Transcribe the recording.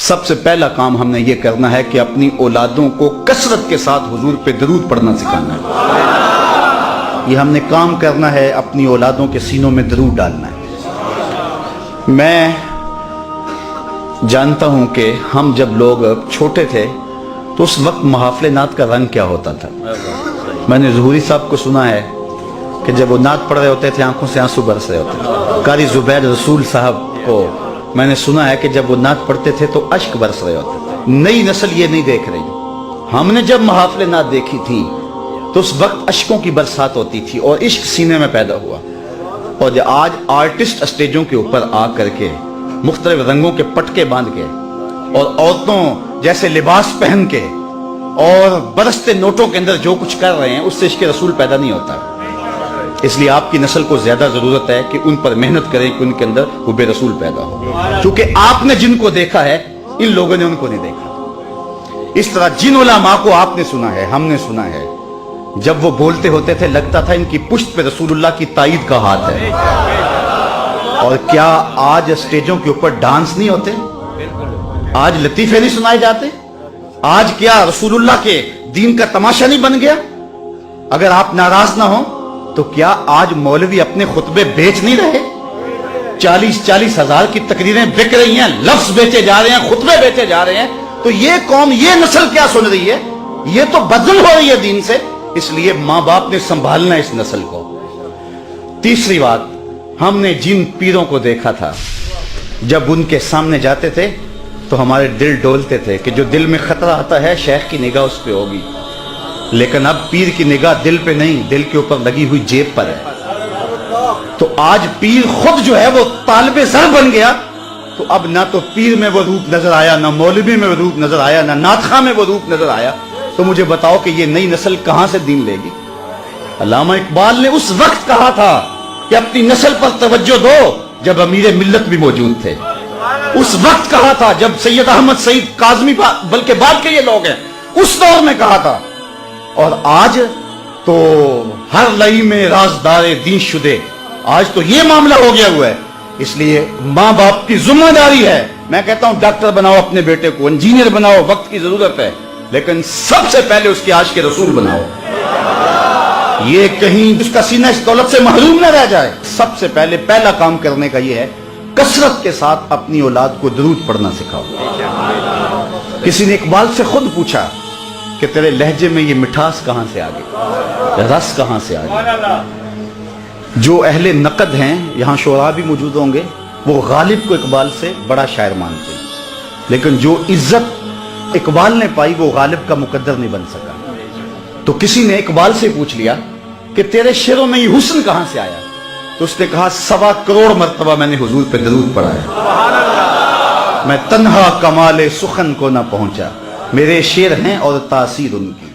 سب سے پہلا کام ہم نے یہ کرنا ہے کہ اپنی اولادوں کو کثرت کے ساتھ حضور پہ درود پڑھنا سکھانا ہے. یہ ہم نے کام کرنا ہے، اپنی اولادوں کے سینوں میں درود ڈالنا ہے. میں جانتا ہوں کہ ہم جب لوگ چھوٹے تھے تو اس وقت محافل نعت کا رنگ کیا ہوتا تھا. میں نے ظہوری صاحب کو سنا ہے کہ جب وہ نعت پڑھ رہے ہوتے تھے آنکھوں سے آنسو برس رہے ہوتے تھے. قاری زبیر رسول صاحب کو میں نے سنا ہے کہ جب وہ نعت پڑھتے تھے تو اشک برس رہے ہوتے تھے. نئی نسل یہ نہیں دیکھ رہی. ہم نے جب محافل نعت دیکھی تھی تو اس وقت اشکوں کی برسات ہوتی تھی اور عشق سینے میں پیدا ہوا. اور جو آج آرٹسٹ اسٹیجوں کے اوپر آ کر کے مختلف رنگوں کے پٹکے باندھ کے اور عورتوں جیسے لباس پہن کے اور برستے نوٹوں کے اندر جو کچھ کر رہے ہیں، اس سے عشق رسول پیدا نہیں ہوتا. اس لیے آپ کی نسل کو زیادہ ضرورت ہے کہ ان پر محنت کریں کہ ان کے اندر حب رسول پیدا ہو. کیونکہ آپ نے جن کو دیکھا ہے ان لوگوں نے ان کو نہیں دیکھا. اس طرح جن علماء کو آپ نے سنا ہے، ہم نے سنا ہے، جب وہ بولتے ہوتے تھے لگتا تھا ان کی پشت پہ رسول اللہ کی تائید کا ہاتھ ہے. اور کیا آج اسٹیجوں کے اوپر ڈانس نہیں ہوتے؟ آج لطیفے نہیں سنائے جاتے؟ آج کیا رسول اللہ کے دین کا تماشا نہیں بن گیا؟ اگر آپ ناراض نہ ہوں تو کیا آج مولوی اپنے خطبے بیچ نہیں رہے؟ 40 ہزار کی تقریریں بک رہی ہیں، لفظ بیچے جا رہے ہیں، خطبے بیچے جا رہے ہیں. تو یہ قوم، یہ نسل کیا سن رہی ہے؟ یہ تو بدل ہو رہی ہے دین سے. اس لیے ماں باپ نے سنبھالنا اس نسل کو. تیسری بات، ہم نے جن پیروں کو دیکھا تھا جب ان کے سامنے جاتے تھے تو ہمارے دل ڈولتے تھے کہ جو دل میں خطرہ آتا ہے شیخ کی نگاہ اس پہ ہوگی. لیکن اب پیر کی نگاہ دل پہ نہیں، دل کے اوپر لگی ہوئی جیب پر ہے. تو آج پیر خود جو ہے وہ طالب زر بن گیا. تو اب نہ تو پیر میں وہ روپ نظر آیا، نہ مولوی میں وہ روپ نظر آیا، نہ نعت خواں میں وہ روپ نظر آیا. تو مجھے بتاؤ کہ یہ نئی نسل کہاں سے دین لے گی؟ علامہ اقبال نے اس وقت کہا تھا کہ اپنی نسل پر توجہ دو جب امیر ملت بھی موجود تھے. اس وقت کہا تھا جب سید احمد سعید کاظمی، بلکہ بعد کے یہ لوگ ہیں، اس دور میں کہا تھا. اور آج تو ہر لئی میں رازدار دین شدے. آج تو یہ معاملہ ہو گیا ہوا ہے. اس لیے ماں باپ کی ذمہ داری ہے. میں کہتا ہوں ڈاکٹر بناؤ اپنے بیٹے کو، انجینئر بناؤ، وقت کی ضرورت ہے، لیکن سب سے پہلے اس کے عاشق رسول بناؤ. یہ کہیں اس کا سینہ اس دولت سے محروم نہ رہ جائے. سب سے پہلے پہلا کام کرنے کا یہ ہے، کثرت کے ساتھ اپنی اولاد کو درود پڑھنا سکھاؤ. کسی نے اقبال سے خود پوچھا کہ تیرے لہجے میں یہ مٹھاس کہاں سے آ گئی، رس کہاں سے آ گئی؟ جو اہل نقد ہیں، یہاں شعراء بھی موجود ہوں گے، وہ غالب کو اقبال سے بڑا شاعر مانتے ہیں. لیکن جو عزت اقبال نے پائی وہ غالب کا مقدر نہیں بن سکا. تو کسی نے اقبال سے پوچھ لیا کہ تیرے شعروں میں یہ حسن کہاں سے آیا؟ تو اس نے کہا 1.25 کروڑ مرتبہ میں نے حضور پہ درود پڑھا ہے. میں تنہا کمال سخن کو نہ پہنچا، میرے شعر ہیں اور تاثیر ان کی.